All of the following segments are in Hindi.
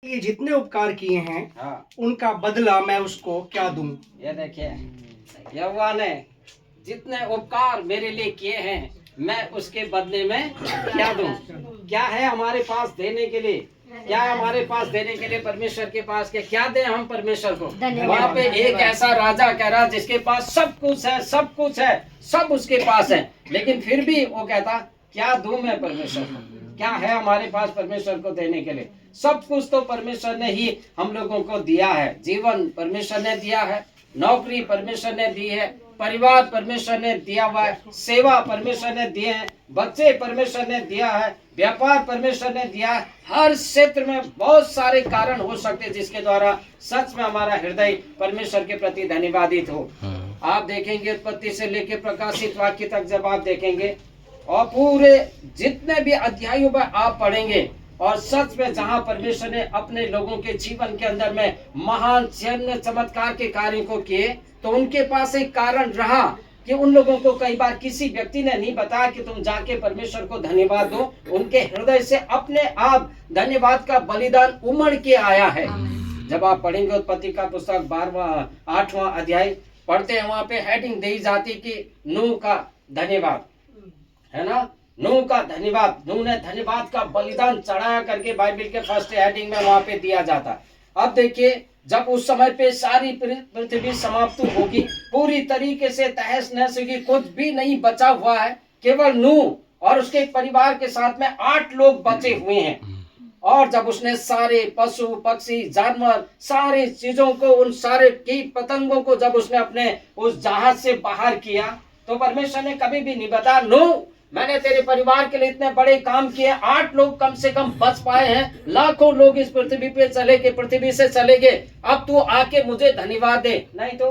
ये जितने उपकार किए हैं हाँ, उनका बदला मैं उसको क्या दूं। ये देखिए, यहोवा ने जितने उपकार मेरे लिए किए हैं मैं उसके बदले में क्या दूं। क्या है हमारे पास देने के लिए? क्या है हमारे पास देने के लिए? परमेश्वर के पास क्या दें हम परमेश्वर को? वहाँ पे एक ऐसा राजा कह रहा जिसके पास सब कुछ है, सब कुछ है, सब उसके पास है, लेकिन फिर भी वो कहता क्या दूं मैं परमेश्वर को? क्या है हमारे पास परमेश्वर को देने के लिए? सब कुछ तो परमेश्वर ने ही हम लोगों को दिया है। जीवन परमेश्वर ने दिया है, नौकरी परमेश्वर ने दी है, परिवार परमेश्वर ने दिया हुआ है, सेवा परमेश्वर ने दिए हैं, बच्चे परमेश्वर ने दिया है, व्यापार परमेश्वर ने दिया है। हर क्षेत्र में बहुत सारे कारण हो सकते हैं जिसके द्वारा सच में हमारा हृदय परमेश्वर के प्रति धन्यवादित हो। आप देखेंगे उत्पत्ति से लेकर प्रकाशित वाक्य तक जब आप देखेंगे और पूरे जितने भी अध्यायों में आप पढ़ेंगे और सच में जहां परमेश्वर ने अपने लोगों के जीवन के अंदर में महान चिन्ह चमत्कार के कार्यों को किए, तो उनके पास एक कारण रहा कि उन लोगों को कई बार किसी व्यक्ति ने नहीं बताया कि तुम जाके परमेश्वर को धन्यवाद दो। उनके हृदय से अपने आप धन्यवाद का बलिदान उमड़ के आया है। जब आप पढ़ेंगे उत्पत्ति का पुस्तक 8वां अध्याय पढ़ते हैं, वहां पे हेडिंग दी जाती कि नूह का धन्यवाद, है ना। नूह का धन्यवाद, नूह ने धन्यवाद का बलिदान चढ़ाया करके बाइबल के फर्स्ट हेडिंग में वहां पे दिया जाता। अब देखिए, जब उस समय पे सारी पृथ्वी समाप्त होगी, पूरी तरीके से तहस नहस होगी, कुछ भी नहीं बचा हुआ है, केवल नूह और उसके परिवार के साथ में 8 लोग बचे हुए हैं। और जब उसने सारे पशु पक्षी जानवर सारी चीजों को, उन सारे कीट पतंगों को जब उसने अपने उस जहाज से बाहर किया, तो परमेश्वर ने कभी भी नहीं बताया नूह मैंने तेरे परिवार के लिए इतने बड़े काम किए, 8 लोग कम से कम बच पाए हैं, लाखों लोग इस पृथ्वी पे चले गए, पृथ्वी से चले गए, अब तू आके मुझे धन्यवाद दे। नहीं तो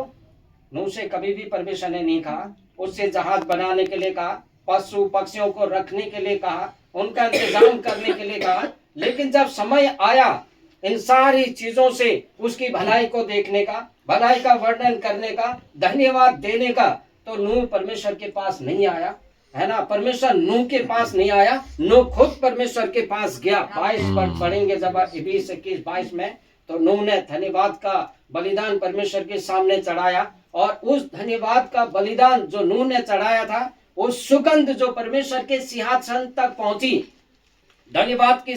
नूह से कभी भी परमेश्वर ने नहीं कहा। उससे जहाज बनाने के लिए कहा, पशु पक्षियों को रखने के लिए कहा, उनका इंतजाम करने के लिए कहा, लेकिन जब समय आया इन सारी चीजों से उसकी भलाई को देखने का, भलाई का वर्णन करने का, धन्यवाद देने का, तो नूह परमेश्वर के पास नहीं आया, है ना। परमेश्वर नूह के पास नहीं आया, नूह खुद परमेश्वर के पास गया। 22 पढ़ेंगे जब 20, 21, 22 में, तो नूह ने धन्यवाद का बलिदान परमेश्वर के सामने चढ़ाया, और उस धन्यवाद का बलिदान जो नूह ने चढ़ाया था, उस सुगंध जो परमेश्वर के सिंहासन तक पहुंची, धन्यवाद की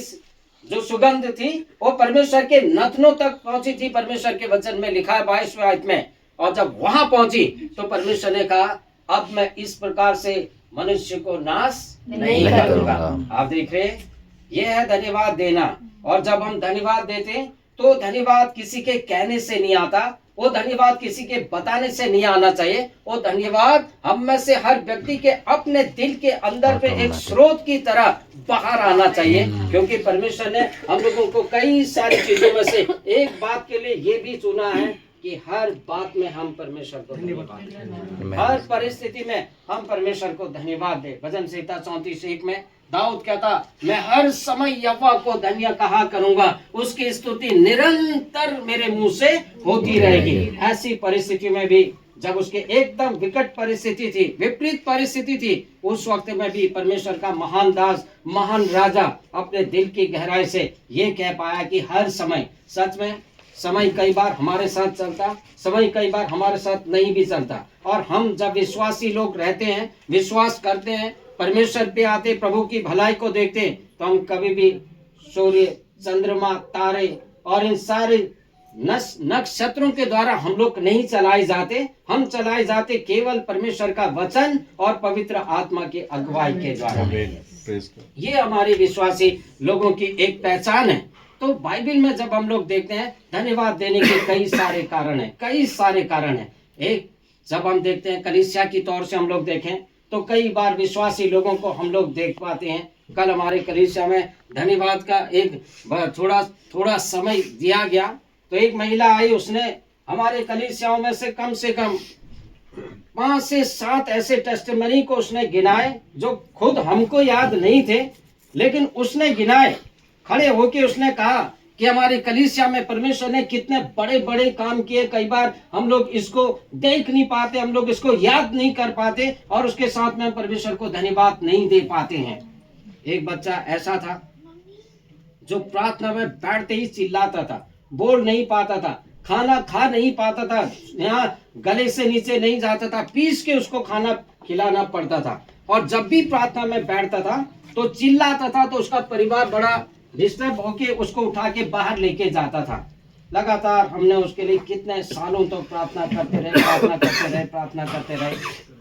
जो सुगंध थी वो परमेश्वर के नथनों तक पहुंची थी। परमेश्वर के वचन में लिखा है 22वें आयत में। और जब वहां पहुंची तो परमेश्वर ने कहा अब मैं इस प्रकार से मनुष्य को नाश नहीं करूंगा। आप देख रहे, ये है धन्यवाद देना। और जब हम धन्यवाद देते हैं तो धन्यवाद किसी के कहने से नहीं आता, वो धन्यवाद किसी के बताने से नहीं आना चाहिए। वो धन्यवाद हम में से हर व्यक्ति के अपने दिल के अंदर पे एक स्रोत की तरह बाहर आना चाहिए, क्योंकि परमेश्वर ने हम लोगों को कई सारी चीजों में से एक बात के लिए ये भी चुना है कि हर बात में हम परमेश्वर को धन्यवाद दें, हर परिस्थिति में हम परमेश्वर को धन्यवाद दें। भजन संहिता 34:1 में दाऊद कहता मैं हर समय यहोवा को धन्य कहा करूंगा, उसकी स्तुति निरंतर मेरे मुंह से होती रहेगी। ऐसी परिस्थिति में भी जब उसके एकदम विकट परिस्थिति थी, विपरीत परिस्थिति थी, उस वक्त में भी परमेश्वर का महान दास, महान राजा अपने दिल की गहराई से ये कह पाया कि हर समय, सच में समय कई बार हमारे साथ चलता, समय कई बार हमारे साथ नहीं भी चलता। और हम जब विश्वासी लोग रहते हैं, विश्वास करते हैं, परमेश्वर पे आते, प्रभु की भलाई को देखते हैं, तो हम कभी भी सूर्य, चंद्रमा, तारे और इन सारे नक्षत्रों के द्वारा हम लोग नहीं चलाए जाते। हम चलाए जाते केवल परमेश्वर का वचन और पवित्र आत्मा की अगुवाई के द्वारा। ये हमारे विश्वासी लोगों की एक पहचान है। तो बाइबल में जब हम लोग देखते हैं धन्यवाद देने के कई सारे कारण हैं, कई सारे कारण हैं। एक जब हम देखते हैं कलीसिया की तौर से हम लोग देखें तो कई बार विश्वासी लोगों को हम लोग देख पाते हैं। कल हमारे कलीसिया में धन्यवाद का एक थोड़ा समय दिया गया, तो एक महिला आई, उसने हमारे कलीसियाओं में से कम 5 से 7 ऐसे टेस्टिमनी को उसने गिनाए जो खुद हमको याद नहीं थे, लेकिन उसने गिनाए। खड़े होके उसने कहा कि हमारे कलीसिया में परमेश्वर ने कितने बड़े बड़े काम किए, कई बार हम लोग इसको देख नहीं पाते, हम लोग इसको याद नहीं कर पाते, और उसके साथ में परमेश्वर को धन्यवाद नहीं दे पाते हैं। एक बच्चा ऐसा था जो प्रार्थना में बैठते ही चिल्लाता था, बोल नहीं पाता था, खाना खा नहीं पाता था, यहाँ गले से नीचे नहीं जाता था, पीस के उसको खाना खिलाना पड़ता था। और जब भी प्रार्थना में बैठता था तो चिल्लाता था, तो उसका परिवार बड़ा डिस्टर्ब होके उसको उठा के बाहर लेके जाता था। लगातार हमने उसके लिए कितने सालों तक प्रार्थना करते रहे।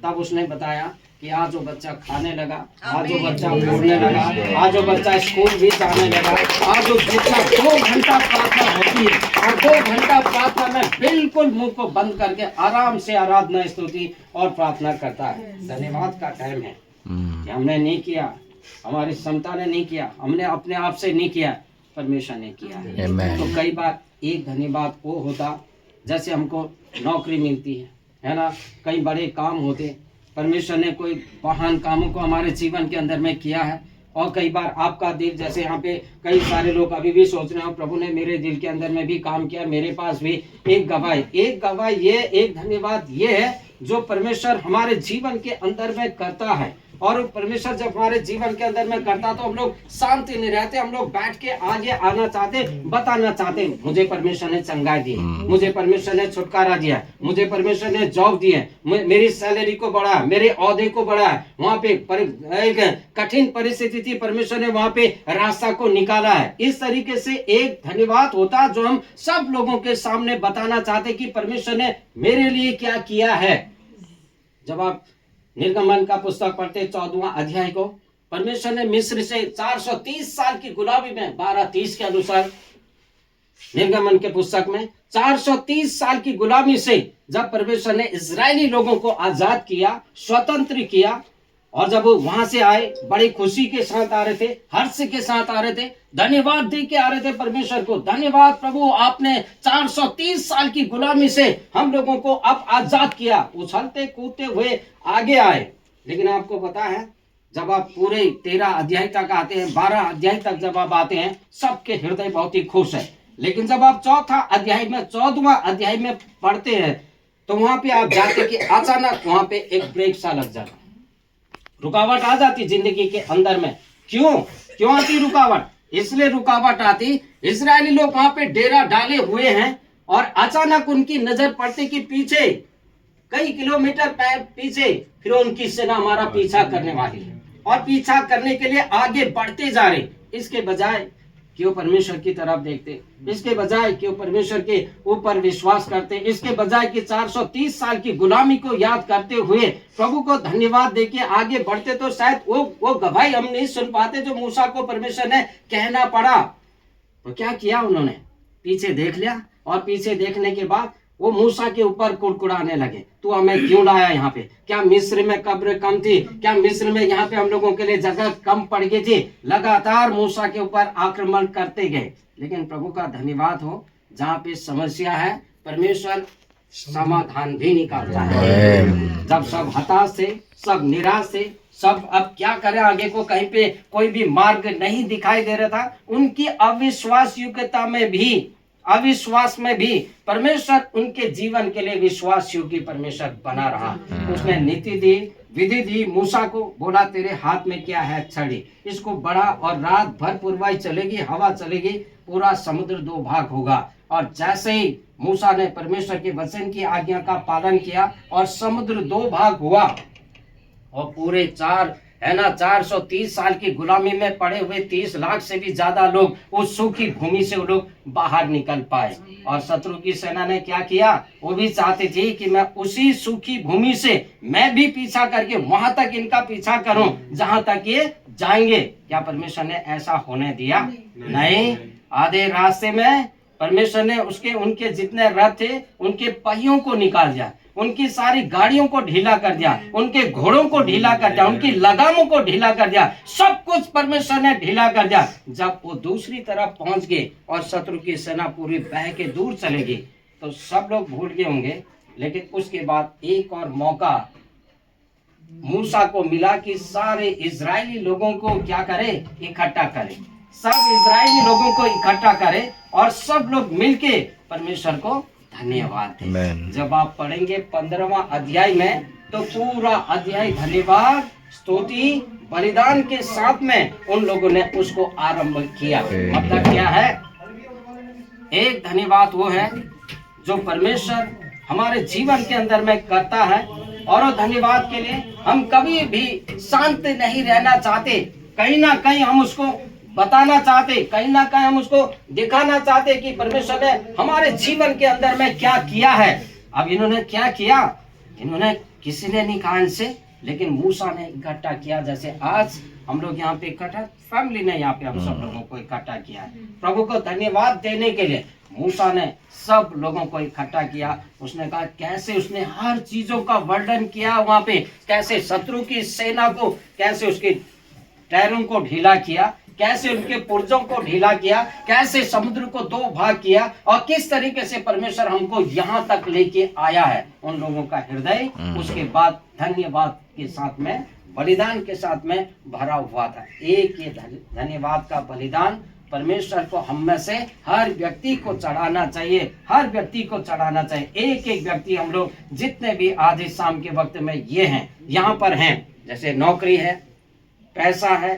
तब उसने बताया कि आज वो बच्चा खाने लगा, आज वो बच्चा बोलने लगा, आज वो बच्चा स्कूल भी जाने लगा, आज वो जितना 2 घंटा प्रार्थना होती है और 2 घंटा प्रार्थना में बिल्कुल मुंह को बंद करके आराम से आराधना स्तुति और प्रार्थना करता है। धन्यवाद का टाइम है कि हमने नहीं किया, हमारी क्षमता ने नहीं किया, हमने अपने आप से नहीं किया, परमेश्वर ने किया है। तो कई बार एक धन्यवाद वो होता, जैसे हमको नौकरी मिलती है ना, कई बड़े काम होते, परमेश्वर ने कोई महान कामों को हमारे जीवन के अंदर में किया है। और कई बार आपका दिल, जैसे यहाँ पे कई सारे लोग अभी भी सोच रहे हो प्रभु ने मेरे दिल के अंदर में भी काम किया, मेरे पास भी एक गवाही ये एक धन्यवाद ये है जो परमेश्वर हमारे जीवन के अंदर में करता है। और परमेश्वर जब हमारे जीवन के अंदर में करता तो हम लोग शांति नहीं रहते, हम लोग बैठ के आगे आना चाहते, बताना चाहते, मुझे परमेश्वर ने चंगाई दी, मुझे परमेश्वर ने छुटकारा दिया, मुझे परमेश्वर ने जॉब दिए, मेरी सैलरी को बढ़ाया, मेरे औहदे को बढ़ाया, वहाँ पे एक कठिन परिस्थिति थी, परमेश्वर ने वहाँ पे रास्ता को निकाला है। इस तरीके से एक धन्यवाद होता जो हम सब लोगों के सामने बताना चाहते कि परमेश्वर ने मेरे लिए क्या किया है। जब आप निर्गमन का पुस्तक पढ़ते 14वां अध्याय को, परमेश्वर ने मिस्र से 430 साल की गुलामी में 12:30 के अनुसार निर्गमन के पुस्तक में 430 साल की गुलामी से जब परमेश्वर ने इजरायली लोगों को आजाद किया, स्वतंत्र किया, और जब वो वहां से आए बड़ी खुशी के साथ आ रहे थे, हर्ष के साथ आ रहे थे, धन्यवाद दे के आ रहे थे परमेश्वर को, धन्यवाद प्रभु आपने 430 साल की गुलामी से हम लोगों को अब आजाद किया। उछलते कूदते हुए आगे आए। लेकिन आपको पता है जब आप पूरे 13 अध्याय तक आते हैं, 12 अध्याय तक जब आप आते हैं, सबके हृदय बहुत ही खुश है। लेकिन जब आप 14वां अध्याय में पढ़ते हैं तो वहां पे आप जाते कि अचानक वहां पे एक ब्रेक सा लग जाता, रुकावट आ जाती जिंदगी के अंदर में। क्यों आती रुकावट? इसलिए रुकावट आती, इजरायली लोग वहां पे डेरा डाले हुए हैं और अचानक उनकी नजर पड़ती कि पीछे कई किलोमीटर पीछे फिर उनकी सेना हमारा पीछा करने वाली है, और पीछा करने के लिए आगे बढ़ते जा रहे। इसके बजाय क्यों परमेश्वर की तरफ देखते, इसके बजाय क्यों परमेश्वर के ऊपर विश्वास करते, इसके बजाय कि 430 साल की गुलामी को याद करते हुए प्रभु को धन्यवाद देके आगे बढ़ते, तो शायद वो गवाही हम नहीं सुन पाते जो मूसा को परमेश्वर ने कहना पड़ा। तो क्या किया उन्होंने? पीछे देख लिया, और पीछे देखने के बाद वो मूसा के ऊपर कुड़कुड़ाने लगे, तू हमें क्यों लाया यहाँ पे? क्या मिस्र में कब्र कम थी? क्या मिस्र में यहाँ पे हम लोगों के लिए जगह कम पड़ गई थी? लगातार मूसा के ऊपर आक्रमण करते गए। लेकिन प्रभु का धन्यवाद हो, जहाँ पे समस्या है परमेश्वर समाधान भी निकालता है। जब सब हताश थे, सब निराश थे, सब अब क्या करें, आगे को कहीं पे कोई भी मार्ग नहीं दिखाई दे रहा था, उनकी अविश्वास में भी परमेश्वर उनके जीवन के लिए विश्वास योग्य परमेश्वर बना रहा। उसने नीति दी, विधि दी, मूसा को बोला तेरे हाथ में क्या है? छड़ी, इसको बढ़ा और रात भर पूर्वाई चलेगी, हवा चलेगी, पूरा समुद्र 2 भाग होगा। और जैसे ही मूसा ने परमेश्वर के वचन की आज्ञा का पालन किया और समुद्र 2 भाग हुआ, और पूरे 430 साल की गुलामी में पड़े हुए 30 लाख से भी ज्यादा लोग उस सूखी भूमि से वो लोग बाहर निकल पाए। और शत्रु की सेना ने क्या किया? वो भी चाहते थे कि मैं उसी सूखी भूमि से मैं भी पीछा करके वहां तक इनका पीछा करूं जहां तक ये जाएंगे। क्या परमेश्वर ने ऐसा होने दिया? नहीं। आधे रास्ते में परमेश्वर ने उनके जितने रथ थे उनके पहियों को निकाल दिया, उनकी सारी गाड़ियों को ढीला कर दिया, उनके घोड़ों को ढीला कर दिया, उनकी लगामों को ढीला कर दिया, सब कुछ परमेश्वर ने ढीला कर दिया। जब वो दूसरी तरफ पहुंच गए और शत्रु की सेना पूरी बह के दूर चलेगी तो सब लोग भूल गए होंगे। लेकिन उसके बाद एक और मौका मूसा को मिला कि सारे इजरायली लोगों को क्या करे? इकट्ठा करे, सब इजरायली लोगों को इकट्ठा करे और सब लोग मिलके परमेश्वर को धन्यवाद दें। जब आप पढ़ेंगे 15वां अध्याय में तो पूरा अध्याय धन्यवाद स्तुति बलिदान के साथ में उन लोगों ने उसको आरंभ किया। मतलब क्या है? एक धन्यवाद वो है जो परमेश्वर हमारे जीवन के अंदर में करता है, और वो धन्यवाद के लिए हम कभी भी शांत नहीं रहना चाहते। कहीं ना कहीं हम उसको बताना चाहते, कहीं ना कहीं हम उसको दिखाना चाहते कि परमेश्वर ने हमारे जीवन के अंदर में क्या किया है। अब इन्होंने क्या किया? इन्होंने, किसी ने नहीं कहा इनसे, लेकिन मूसा ने इकट्ठा किया। जैसे आज हम लोग यहाँ पे इकट्ठा, फैमिली ने यहाँ पे हम सब लोगों को इकट्ठा किया है प्रभु को धन्यवाद देने के लिए। मूसा ने सब लोगों को इकट्ठा किया। उसने कहा कैसे उसने हर चीजों का वर्णन किया वहां पे, कैसे शत्रु की सेना को, कैसे उसके टैरों को ढीला किया, कैसे उनके पुर्जों को ढीला किया, कैसे समुद्र को दो भाग किया, और किस तरीके से परमेश्वर हमको यहाँ तक लेके आया है। उन लोगों का हृदय उसके बाद धन्यवाद के साथ में, बलिदान के साथ में भरा हुआ था। एक ये धन्यवाद का बलिदान परमेश्वर को हम में से हर व्यक्ति को चढ़ाना चाहिए, हर व्यक्ति को चढ़ाना चाहिए। एक एक व्यक्ति, हम लोग जितने भी आज इस शाम के वक्त में ये हैं, यहाँ पर हैं, जैसे नौकरी है, पैसा है,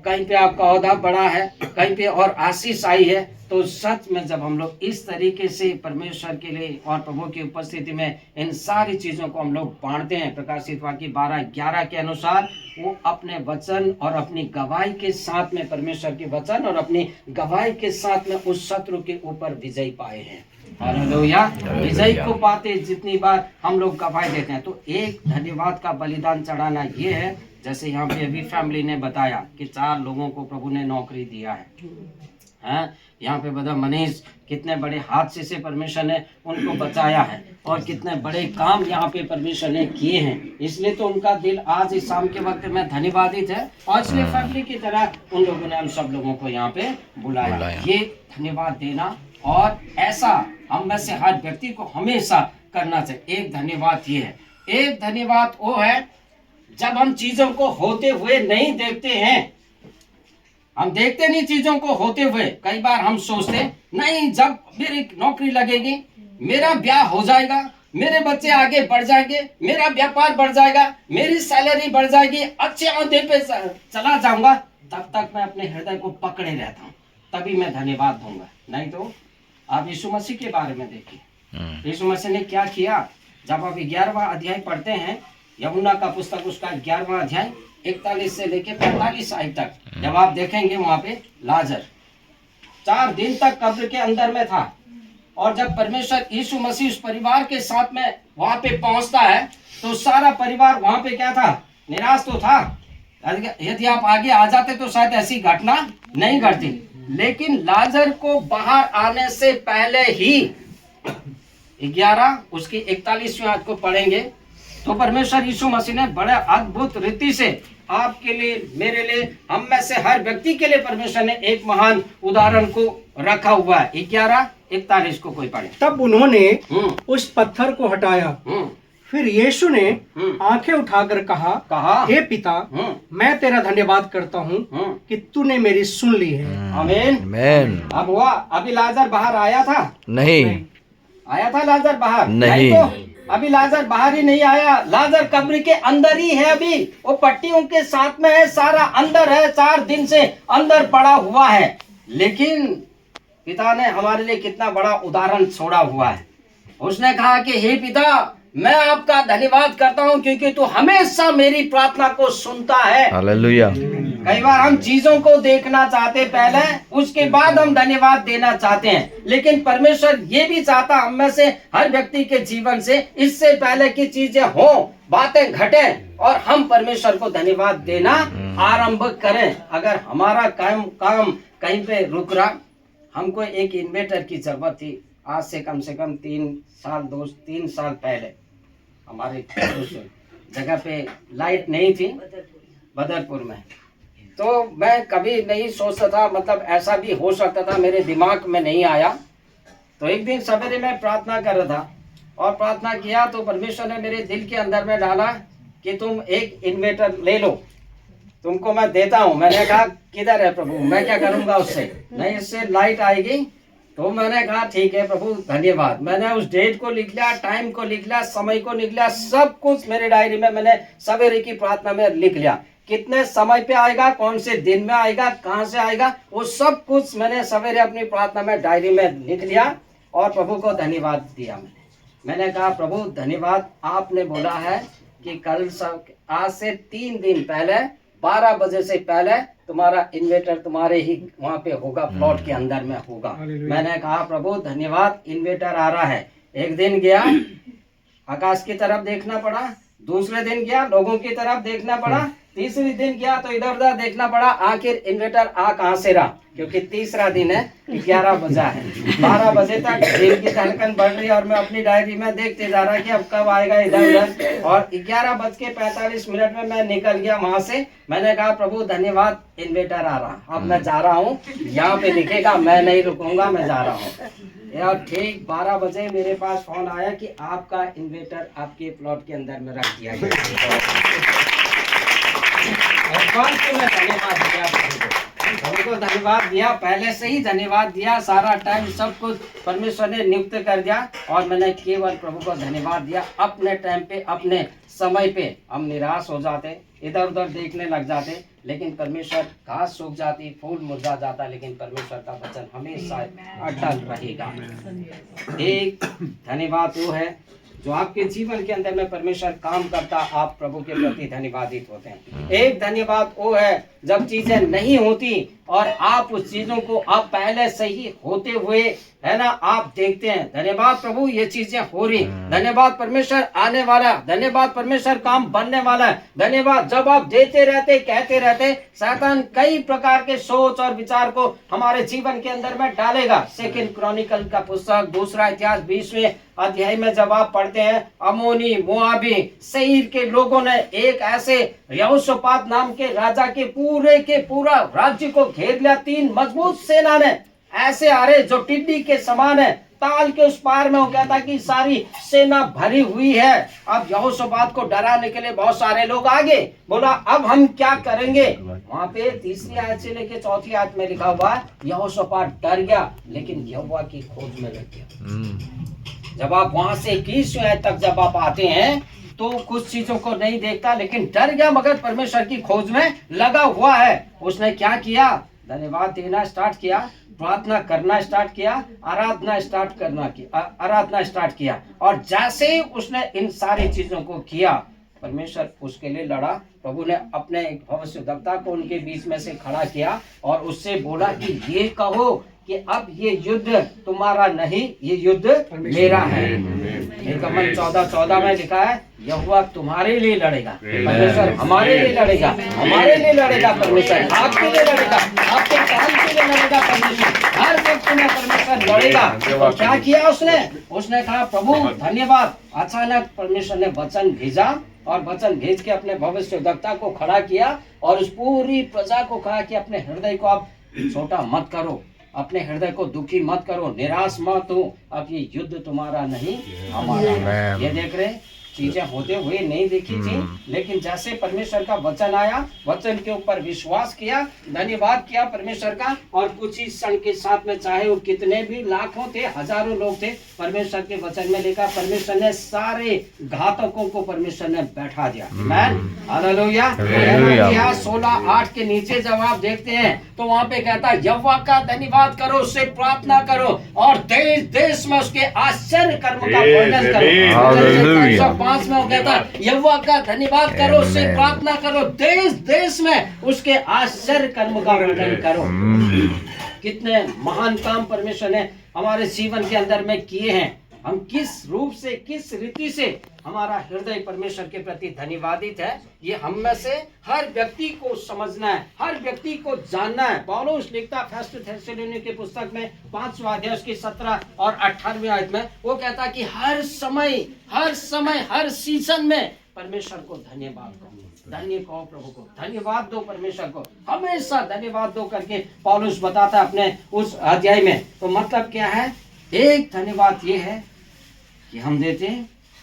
कहीं पे आपका ओहदा बड़ा है, कहीं पे और आशीष आई है, तो सच में जब हम लोग इस तरीके से परमेश्वर के लिए और प्रभु की उपस्थिति में इन सारी चीजों को हम लोग बांटते हैं, प्रकाशित वाक्य 12:11 के अनुसार, वो अपने वचन और अपनी गवाही के साथ में, परमेश्वर के वचन और अपनी गवाही के साथ में उस शत्रु के ऊपर विजय पाए हैं। हालेलुया। विजय को पाते जितनी बार हम लोग गवाही देते हैं। तो एक धन्यवाद का बलिदान चढ़ाना ये है, जैसे यहाँ पे अभी फैमिली ने बताया कि 4 लोगों को प्रभु ने नौकरी दिया है। यहाँ पे बता मनीष कितने बड़े हादसे से परमेश्वर ने उनको बचाया है, और कितने बड़े काम यहाँ पे परमेश्वर ने किए हैं। इसलिए तो उनका दिल आज इस शाम के वक्त में धन्यवादित है, और इसलिए फैमिली की तरह उन लोगों ने हम सब लोगों को यहाँ पे बुलाया। ये धन्यवाद देना, और ऐसा हम में से हर व्यक्ति को हमेशा करना चाहिए। एक धन्यवाद ये है, एक धन्यवाद वो है जब हम चीजों को होते हुए नहीं देखते हैं। हम देखते नहीं चीजों को होते हुए। कई बार हम सोचते नहीं, जब मेरी नौकरी लगेगी, मेरा ब्याह हो जाएगा, मेरे बच्चे आगे बढ़ जाएंगे, मेरा व्यापार बढ़ जाएगा, मेरी सैलरी बढ़ जाएगी, अच्छे औहदे पे चला जाऊंगा, तब तक मैं अपने हृदय को पकड़े रहता हूँ, तभी मैं धन्यवाद दूंगा। नहीं तो आप यीशु मसीह के बारे में देखिए, यीशु मसीह ने क्या किया। जब आप 11वां अध्याय पढ़ते हैं, यमुना का पुस्तक उसका 11वां अध्याय 41 से लेके 45 आयत तक, जब आप देखेंगे वहां पे लाजर 4 दिन तक कब्र के अंदर में था, और जब परमेश्वर यीशु मसीह उस परिवार के साथ में वहां पे पहुंचता है, तो सारा परिवार वहां पे क्या था? निराश तो था। यदि आप आगे आ जाते तो शायद ऐसी घटना नहीं घटती, लेकिन लाजर को बाहर आने से पहले ही 11 उसकी 41वीं आयत को पढ़ेंगे, तो परमेश्वर यीशु मसीह ने बड़े अद्भुत रीति से आपके लिए, मेरे लिए, हम में से हर व्यक्ति के लिए परमेश्वर ने एक महान उदाहरण को रखा हुआ है। 11:41 को कोई पढ़े। तब उन्होंने उस पत्थर को हटाया। फिर यीशु ने आंखें उठाकर कहा, हे पिता, मैं तेरा धन्यवाद करता हूँ कि तूने मेरी सुन ली है। आमीन। अब हुआ, अभी लाजर बाहर आया था? नहीं आया था लाजर बाहर? नहीं। तो अभी लाजर बाहर ही नहीं आया, लाजर कब्र के अंदर ही है। अभी वो पट्टियों के साथ में है, सारा अंदर है, 4 दिन से अंदर पड़ा हुआ है। लेकिन पिता ने हमारे लिए कितना बड़ा उदाहरण छोड़ा हुआ है। उसने कहा कि हे पिता, मैं आपका धन्यवाद करता हूँ क्योंकि तू हमेशा मेरी प्रार्थना को सुनता है। हालेलुया। कई बार हम चीजों को देखना चाहते पहले, उसके बाद हम धन्यवाद देना चाहते हैं, लेकिन परमेश्वर ये भी चाहता हम में से हर व्यक्ति के जीवन से, इससे पहले की चीजें हो, बातें घटे, और हम परमेश्वर को धन्यवाद देना आरंभ करें। अगर हमारा काम कहीं पे रुक रहा, हमको एक इन्वर्टर की जरूरत थी आज से कम 3 साल पहले। हमारे जगह पे लाइट नहीं थी बदरपुर में, तो मैं कभी नहीं सोचता था, मतलब ऐसा भी हो सकता था, मेरे दिमाग में नहीं आया। तो एक दिन सवेरे मैं प्रार्थना कर रहा था, और प्रार्थना किया तो परमेश्वर ने मेरे दिल के अंदर में डाला कि तुम एक इन्वर्टर ले लो, तुमको मैं देता हूँ। मैंने कहा किधर है प्रभु, मैं क्या करूँगा उससे? नहीं, इससे लाइट आएगी तो मैंने कहा ठीक है प्रभु धन्यवाद। मैंने उस डेट को लिख लिया, टाइम को लिख लिया, समय को लिख लिया, सब कुछ मेरे डायरी में मैंने सवेरे की प्रार्थना में लिख लिया। कितने समय पे आएगा, कौन से दिन में आएगा, कहाँ से आएगा, वो सब कुछ मैंने सवेरे अपनी प्रार्थना में डायरी में लिख लिया और प्रभु को धन्यवाद दिया। मैंने कहा प्रभु धन्यवाद, आपने बोला है कि कल आज से 3 दिन पहले 12 बजे से पहले तुम्हारा इन्वेटर तुम्हारे ही वहाँ पे होगा, प्लॉट के अंदर में होगा। मैंने कहा प्रभु धन्यवाद, इन्वेटर आ रहा है। एक दिन गया, आकाश की तरफ देखना पड़ा, दूसरे दिन गया, लोगों की तरफ देखना पड़ा, तीसरे दिन गया तो इधर उधर देखना पड़ा, आखिर इन्वेटर आ कहाँ से रहा, क्योंकि तीसरा दिन है, 11 बजा है। 12 बजे तक दिल की धड़कन बढ़ रही और मैं अपनी डायरी में देखते जा रहा कि अब कब आएगा इधर उधर, और 11:45 में मैं निकल गया वहां से। मैंने कहा प्रभु धन्यवाद, इन्वेटर आ रहा, अब मैं जा रहा हूँ, यहाँ पे लिखेगा, मैं नहीं रुकूंगा, मैं जा रहा हूँ। और ठीक 12 बजे मेरे पास फोन आया कि आपका इन्वेटर आपके प्लॉट के अंदर में रख दिया गया। और मैं धन्यवाद दिया प्रभु को धन्यवाद दिया, पहले से ही धन्यवाद दिया, सारा टाइम सब कुछ परमेश्वर ने नियुक्त कर दिया और मैंने केवल प्रभु को धन्यवाद दिया। अपने टाइम पे, अपने समय पे हम निराश हो जाते, इधर उधर देखने लग जाते, लेकिन परमेश्वर घास सूख जाती, फूल मुरझा जाता, लेकिन परमेश्वर का वचन हमेशा अटल रहेगा। एक धन्यवाद वो है जो आपके जीवन के अंदर में परमेश्वर काम करता, आप प्रभु के प्रति धन्यवादित होते हैं। एक धन्यवाद वो है जब चीजें नहीं होती और आप उस चीजों को आप पहले से ही होते हुए है ना आप देखते हैं, धन्यवाद प्रभु ये चीजें हो रही, धन्यवाद परमेश्वर आने वाला, धन्यवाद परमेश्वर काम बनने वाला है, धन्यवाद। जब आप देते रहते, कहते रहते, शैतान कई प्रकार के सोच और विचार को हमारे जीवन के अंदर में डालेगा। सेकंड क्रॉनिकल का पुस्तक 2 इतिहास 20वें अध्याय में जब आप पढ़ते हैं, अमोनी, मोआबी, सेईर के लोगों ने एक ऐसे यहोशापात नाम के राजा के पूरा राज्य को घेर लिया। 3 मजबूत सेना ने ऐसे आ रहे जो टिड्डी के समान है, ताल के उस पार में वो कहता कि सारी सेना भरी हुई है। अब यहोशापात को डराने के लिए बहुत सारे लोग आगे, बोला अब हम क्या करेंगे। वहां पे 3री आयत से लेके 4थी आयत में लिखा हुआ है यहोशापात डर गया लेकिन यहोवा की खोज में लग गया। जब आप वहां से 21वीं आयत तक जब आप आते हैं तो कुछ चीजों को नहीं देखता, लेकिन डर गया मगर परमेश्वर की खोज में लगा हुआ है। उसने क्या किया, धन्यवाद देना स्टार्ट किया, प्रार्थना करना स्टार्ट किया, आराधना स्टार्ट किया। और जैसे उसने इन सारी चीजों को किया, परमेश्वर उसके लिए लड़ा। प्रभु ने अपने एक भविष्यद्वक्ता को उनके बीच में से खड़ा किया और उससे बोला कि ये कहो कि अब ये युद्ध तुम्हारा नहीं, ये युद्ध मेरा है। निर्गमन 14:14 में लिखा है यहोवा तुम्हारे लिए लड़ेगा, परमेश्वर हमारे लिए लड़ेगा, हमारे लिए लड़ेगा परमेश्वर, आपके लिए लड़ेगा, आपके काम के लिए लड़ेगा परमेश्वर, हर व्यक्ति में परमेश्वर लड़ेगा। तो क्या किया उसने कहा प्रभु धन्यवाद। अचानक परमेश्वर ने वचन भेजा और वचन भेज के अपने भविष्यद्वक्ता को खड़ा किया और उस पूरी प्रजा को कहा कि अपने हृदय को आप छोटा मत करो, अपने हृदय को दुखी मत करो, निराश मत हो, अब ये युद्ध तुम्हारा नहीं हमारा। ये देख रहे चीजें होते हुए नहीं देखी थी, लेकिन जैसे परमेश्वर का वचन आया, वचन के ऊपर विश्वास किया, धन्यवाद किया परमेश्वर का, और कुछ ही क्षण के साथ में चाहे वो कितने भी लाखों थे, हजारों लोग थे, परमेश्वर के वचन में लिखा परमेश्वर ने सारे घातकों को परमेश्वर ने बैठा दिया। हालेलुया। 16:8 के नीचे जब आप देखते हैं तो वहाँ पे कहता है यहोवा का धन्यवाद करो, उससे प्रार्थना करो और देश देश में उसके आश्चर्य कर्म का वर्णन करो। 5 में वो कहता यहोवा का धन्यवाद करो, उससे प्रार्थना करो, देश देश में उसके आश्चर्य कर्म का वर्णन करो। कितने महान काम परमेश्वर ने हमारे जीवन के अंदर में किए हैं। हम किस रूप से, किस रीति से हमारा हृदय परमेश्वर के प्रति धन्यवादित है, ये हम में से हर व्यक्ति को समझना है, हर व्यक्ति को जानना है। पौलुस लिखता फर्स्ट थेस्सलुनी के पुस्तक में 5वां अध्याय उसकी 17 और 18वीं आयत में वो कहता कि हर समय हर सीजन में परमेश्वर को धन्यवाद करो, धन्य कहो प्रभु को, धन्यवाद दो परमेश्वर को, हमेशा धन्यवाद दो करके पौलुस बताता है अपने उस अध्याय में। तो मतलब क्या है, एक धन्यवाद ये है कि हम देते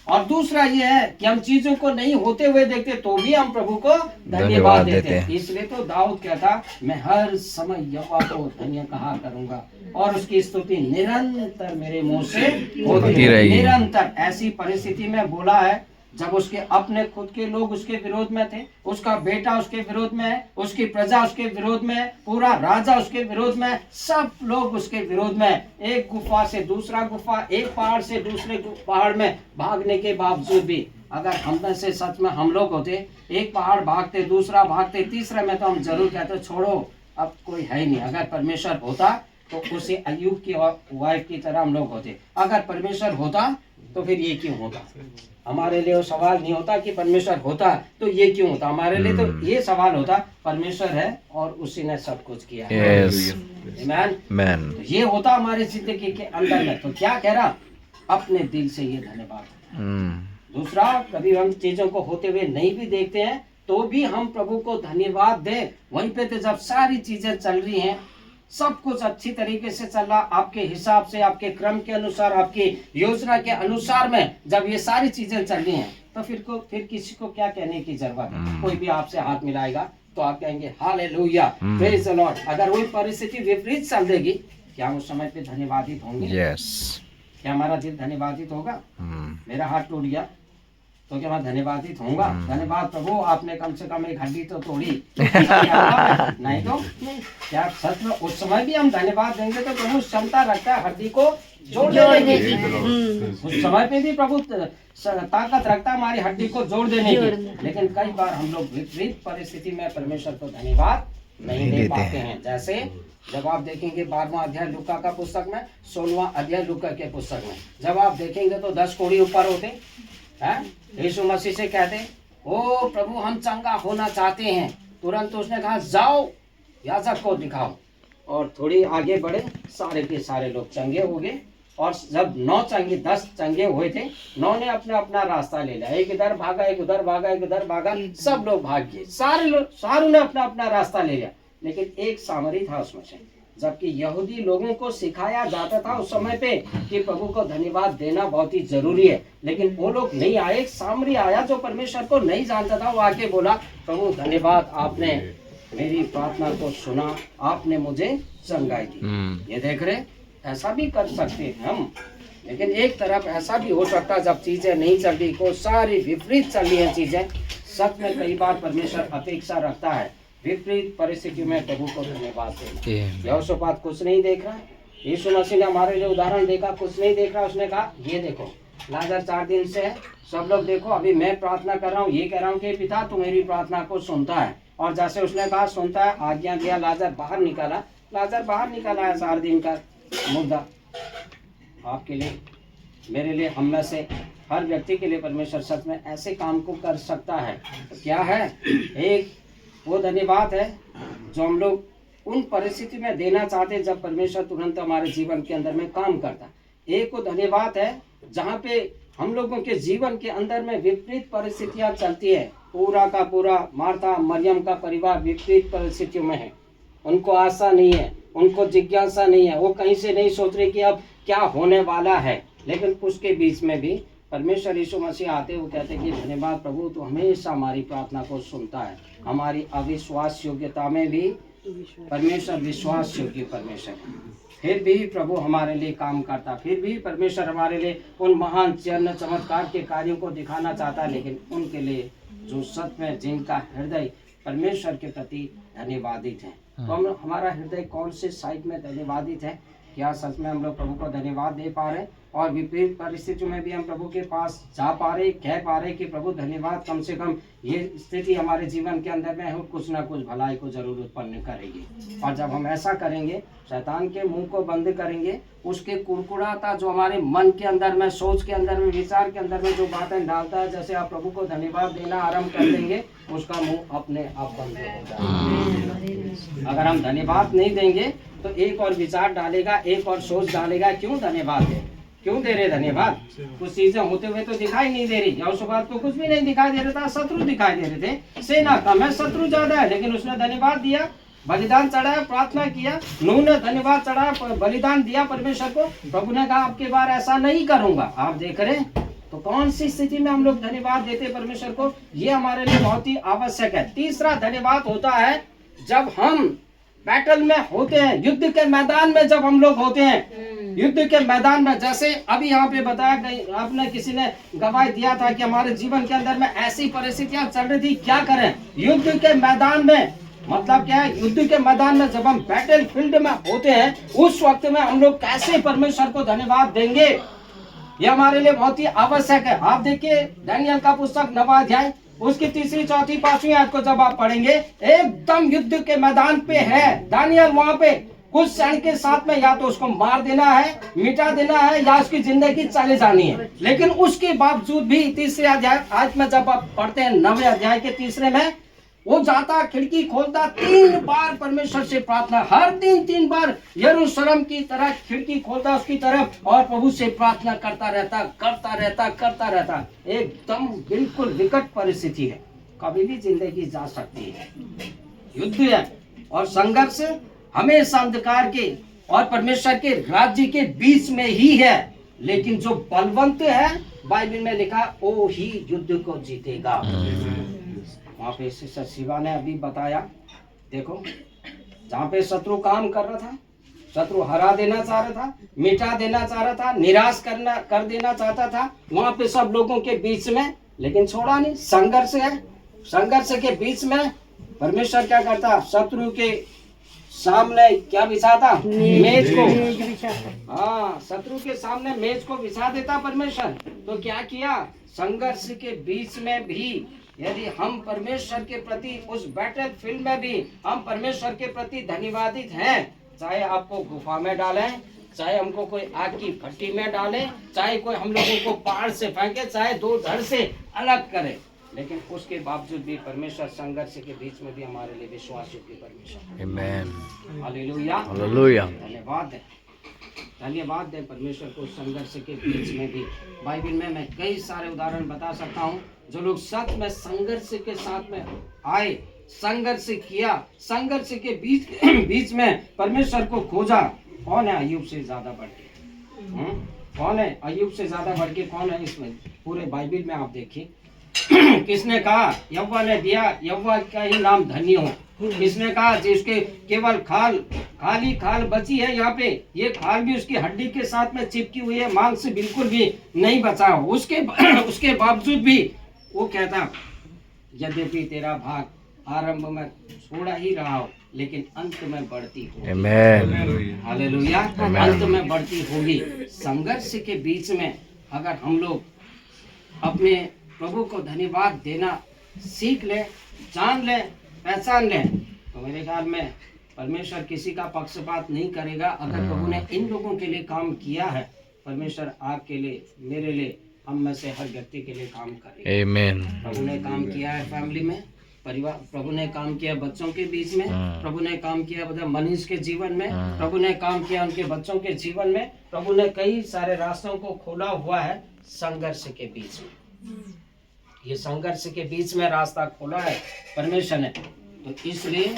और दूसरा ये है कि हम चीजों को नहीं होते हुए देखते तो भी हम प्रभु को धन्यवाद देते हैं। इसलिए तो दाऊद कहता, मैं हर समय यहोवा को धन्य कहा करूंगा और उसकी स्तुति निरंतर मेरे मुंह से होती रहेगी। निरंतर ऐसी परिस्थिति में बोला है जब उसके अपने खुद के लोग उसके विरोध में थे, उसका बेटा उसके विरोध में है, उसकी प्रजा उसके विरोध में है, पूरा राजा उसके विरोध में है, सब लोग उसके विरोध में है। एक गुफा से दूसरा गुफा, एक पहाड़ से दूसरे पहाड़ में भागने के बावजूद भी अगर हम में से सच में हम लोग होते, एक पहाड़ भागते, दूसरा भागते, तीसरे में तो हम जरूर कहते छोड़ो अब कोई है ही नहीं। अगर परमेश्वर होता तो उसे अय्यूब की वाइफ की तरह हम लोग होते। अगर परमेश्वर होता तो फिर ये क्यों होता? हमारे लिए वो सवाल नहीं होता कि परमेश्वर होता तो ये क्यों होता। हमारे लिए तो ये सवाल होता, परमेश्वर है और उसी ने सब कुछ किया है। आमीन। तो ये होता हमारे जिंदगी के अंदर में। तो क्या कह रहा? अपने दिल से ये धन्यवाद। दूसरा, कभी हम चीजों को होते हुए नहीं भी देखते हैं तो भी हम प्रभु को धन्यवाद दें। वहीं पे तो जब सारी चीजें चल रही हैं, सब कुछ अच्छी तरीके से चल रहा, आपके हिसाब से, आपके क्रम के अनुसार, आपकी योजना के अनुसार में जब ये सारी चीजें चल रही हैं तो फिर किसी को क्या कहने की जरूरत है? कोई भी आपसे हाथ मिलाएगा तो आप कहेंगे हालेलुया, प्रेज द लॉर्ड। अगर वही परिस्थिति विपरीत चल देगी, क्या उस समय पे धन्यवादित होंगे? क्या हमारा दिल धन्यवादित होगा? मेरा हाथ टूट गया तो क्या मैं धन्यवादित होऊंगा? धन्यवाद प्रभु, आपने कम से कम एक हड्डी तो तोड़ी। नहीं तो क्या सच में उस समय भी हम धन्यवाद देंगे तो प्रभु क्षमता रखता है हड्डी को जोड़ देने की। उस समय पे भी प्रभु ताकत रखता है हमारी हड्डी को जोड़ देने की। लेकिन कई बार हम लोग विपरीत परिस्थिति में परमेश्वर को धन्यवाद नहीं दे पाते हैं। जैसे जब आप देखेंगे 12वां अध्याय लूका का पुस्तक में, 16वां अध्याय लूका के पुस्तक में जब आप देखेंगे तो 10 कोढ़ी ऊपर होते हैं। यीशु मसीह से कहते, ओ प्रभु हम चंगा होना चाहते हैं। तुरंत उसने कहा जाओ याजक को दिखाओ। और थोड़ी आगे बढ़े, सारे के सारे लोग चंगे हो गए। और जब 10 चंगे हुए थे, 9 ने अपना अपना रास्ता ले लिया। एक इधर भागा, एक उधर भागा, एक उधर भागा, सब लोग भाग गए। सारों ने अपना अपना रास्ता ले लिया। लेकिन एक सामरी था उसमें से, जबकि यहूदी लोगों को सिखाया जाता था उस समय पे कि प्रभु को धन्यवाद देना बहुत ही जरूरी है, लेकिन वो लोग नहीं आए। एक सामरी आया जो परमेश्वर को नहीं जानता था, वो आके बोला प्रभु धन्यवाद, आपने मेरी प्रार्थना को सुना, आपने मुझे चंगाई दी। ये देख रहे, ऐसा भी कर सकते हैं हम। लेकिन एक तरफ ऐसा भी हो सकता है जब चीजें नहीं चल रही, को सारी विपरीत चल रही है चीजें, सच में कई बार परमेश्वर अपेक्षा रखता है विपरीत परिस्थिति में प्रभु को धन्यवाद देना। यहोशापात कुछ नहीं देख रहा है, यीशु मसीह ने हमारे लिए उदाहरण देखा, कुछ नहीं देख रहा। उसने कहा ये देखो लाजर 4 दिन से है, सब लोग देखो, अभी मैं प्रार्थना कर रहा हूँ, ये कह रहा हूँ कि पिता तू मेरी प्रार्थना को सुनता है। और जैसे उसने कहा सुनता है, आज्ञा दिया, लाजर बाहर निकाला। लाजर बाहर निकाला है 4 दिन का मुद्दा। आपके लिए, मेरे लिए, हम में से हर व्यक्ति के लिए परमेश्वर सच में ऐसे काम को कर सकता है। तो क्या है? एक वो धन्यवाद है जो हम लोग उन परिस्थिति में देना चाहते हैं जब परमेश्वर तुरंत हमारे जीवन के अंदर में काम करता है। एक वो धन्यवाद है जहाँ पे हम लोगों के जीवन के अंदर में विपरीत परिस्थितियाँ चलती है। पूरा का पूरा मार्था मरियम का परिवार विपरीत परिस्थितियों में है, उनको आशा नहीं है, उनको जिज्ञासा नहीं है, वो कहीं से नहीं सोच रहे कि अब क्या होने वाला है। लेकिन उसके बीच में भी परमेश्वर यीशु मसीह आते, वो कहते कि धन्यवाद प्रभु, तो हमेशा हमारी प्रार्थना को सुनता है। हमारी अविश्वास योग्यता में भी परमेश्वर विश्वास योग्य परमेश्वर है। फिर भी प्रभु हमारे लिए काम करता, फिर भी परमेश्वर हमारे लिए उन महान चिन्ह चमत्कार के कार्यों को दिखाना चाहता है। लेकिन उनके लिए जो सच में जिनका हृदय परमेश्वर के प्रति धन्यवादित है, तो हम हमारा हृदय कौन से साइड में धन्यवादित है? क्या सच में हम लोग प्रभु को धन्यवाद दे पा रहे, और विपरीत परिस्थितियों में भी हम प्रभु के पास जा पा रहे, कह पा रहे कि प्रभु धन्यवाद, कम से कम ये स्थिति हमारे जीवन के अंदर में हो कुछ ना कुछ भलाई को जरूर उत्पन्न करेगी। और जब हम ऐसा करेंगे, शैतान के मुंह को बंद करेंगे, उसके कुड़कुड़ाता जो हमारे मन के अंदर में, सोच के अंदर में, विचार के अंदर में जो बातें डालता है, जैसे आप प्रभु को धन्यवाद देना आरंभ कर देंगे, उसका मुंह अपने आप बंद हो जाएगा। अगर हम धन्यवाद नहीं देंगे तो एक और विचार डालेगा, एक और सोच डालेगा, क्यों धन्यवाद दे, क्यों दे रहे धन्यवाद? कुछ चीजें होते हुए तो दिखाई नहीं दे रही। यहोशापात को कुछ भी नहीं दिखाई दे रहा था, शत्रु दिखाई दे रहे थे, सेना कम है, शत्रु ज्यादा है, लेकिन उसने धन्यवाद दिया, बलिदान चढ़ाया, प्रार्थना किया। नूह ने धन्यवाद चढ़ाया, बलिदान दिया परमेश्वर को। प्रभु ने कहा आपके बार ऐसा नहीं करूंगा। आप देख रहे हैं तो कौन सी स्थिति में हम लोग धन्यवाद देते हैं परमेश्वर को, ये हमारे लिए बहुत ही आवश्यक है। तीसरा धन्यवाद होता है जब हम बैटल में होते हैं, युद्ध के मैदान में जब हम लोग होते हैं, युद्ध के मैदान में, जैसे अभी यहाँ पे बताया गई, आपने किसी ने गवाही दिया था कि हमारे जीवन के अंदर में ऐसी परिस्थितियां चल रही थी, क्या करें युद्ध के मैदान में। मतलब क्या है, युद्ध के मैदान में जब हम बैटल फील्ड में होते हैं, उस वक्त में हम लोग कैसे परमेश्वर को धन्यवाद देंगे, ये हमारे लिए बहुत ही आवश्यक है। आप देखिए दानियल का पुस्तक 9वां अध्याय, उसकी 3, 4, 5वीं आयत को जब आप पढ़ेंगे, एकदम युद्ध के मैदान पे है दानियल। वहां पे कुछ क्षण के साथ में या तो उसको मार देना है, मिटा देना है, या उसकी जिंदगी चली जानी है। लेकिन उसके बावजूद भी 3रे अध्याय आज में जब आप पढ़ते हैं 9वें अध्याय के 3रे में, वो जाता खिड़की खोलता, 3 बार परमेश्वर से प्रार्थना, हर दिन 3 बार यरूशलेम की तरह खिड़की खोलता उसकी तरफ, और प्रभु से प्रार्थना करता रहता। एकदम बिल्कुल विकट परिस्थिति है, कभी भी जिंदगी जा सकती है, युद्ध है और संघर्ष हमेशा अंधकार के और परमेश्वर के राज्य के बीच में ही है। लेकिन जो बलवंत है, बाइबल में लिखा, वो ही युद्ध को जीतेगा। वहाँ पे सिस्टर शिवा ने अभी बताया, देखो जहाँ पे शत्रु काम कर रहा था, शत्रु हरा देना चाह रहा था, मिटा देना चाह रहा था, निराश कर देना चाहता था, वहाँ पे सब लोगों के बीच में, लेकिन छोड़ा नहीं। संघर्ष है, संघर्ष के बीच में परमेश्वर क्या करता, शत्रु के सामने क्या बिछाता, मेज को। हाँ, शत्रु के सामने मेज को बिछा देता परमेश्वर। तो क्या किया, संघर्ष के बीच में भी यदि हम परमेश्वर के प्रति, उस बैटल फील्ड में भी हम परमेश्वर के प्रति धन्यवादित हैं, चाहे आपको गुफा में डालें, चाहे हमको कोई आग की भट्टी में डाले, चाहे कोई हम लोगों को पहाड़ से फेंके, चाहे 2 धड़ से अलग करे, लेकिन उसके बावजूद भी परमेश्वर संघर्ष के बीच में भी हमारे लिए विश्वास योग्य परमेश्वर। आमीन, हालेलुया, हालेलुया। धन्यवाद दें परमेश्वर को संघर्ष के बीच में भी। बाइबल में मैं कई सारे उदाहरण बता सकता हूँ, जो लोग सच में संघर्ष के साथ में आए, संघर्ष किया, संघर्ष के बीच में परमेश्वर को खोजा। कौन है अय्यूब से ज्यादा बढ़ के, कौन है अय्यूब से ज्यादा बढ़ के, कौन है इसमें पूरे बाइबल में आप देखिए। किसने कहा यहोवा ने दिया, यहोवा का ही नाम धन्य हो। किसने कहा जिसके केवल खाली खाल बची है, यहाँ पे ये खाल भी उसकी हड्डी के साथ में चिपकी हुई है, मांस बिल्कुल भी नहीं बचा हो। उसके बावजूद भी वो कहता, यद्यपि तेरा भाग आरंभ में थोड़ा ही रहा हो, लेकिन अंत में बढ़ती होगी। हालेलुया, अंत में बढ़ती होगी। संघर्ष के बीच में अगर हम लोग अपने प्रभु को धन्यवाद देना सीख ले, जान ले, पहचान ले, तो मेरे ख्याल में परमेश्वर किसी का पक्षपात नहीं करेगा। अगर प्रभु ने इन लोगों के लिए काम किया है, परमेश्वर आपके लिए, मेरे लिए, हम में से हर व्यक्ति के लिए काम करेगा। आमीन। प्रभु ने काम किया है फैमिली में, परिवार, प्रभु ने काम किया बच्चों के बीच में, प्रभु ने काम किया मतलब मनीष के जीवन में, प्रभु ने काम किया उनके बच्चों के जीवन में। प्रभु ने कई सारे रास्तों को खोला हुआ है संघर्ष के बीच में। ये संघर्ष के बीच में रास्ता खोला है परमेश्वर ने, तो इसलिए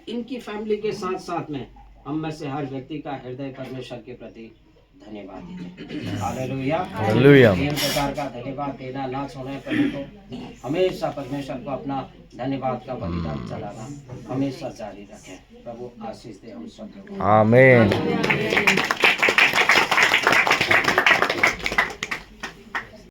इनकी फैमिली के साथ साथ में हम में से हर व्यक्ति का हृदय परमेश्वर के प्रति धन्यवाद। Hallelujah, hallelujah. इन प्रकार का धन्यवाद देना ना छोड़े, प्रभु को हमेशा परमेश्वर को अपना धन्यवाद का बलिदान चलाना हमेशा जारी रखें। प्रभु आशीष दे हम सब। आमीन।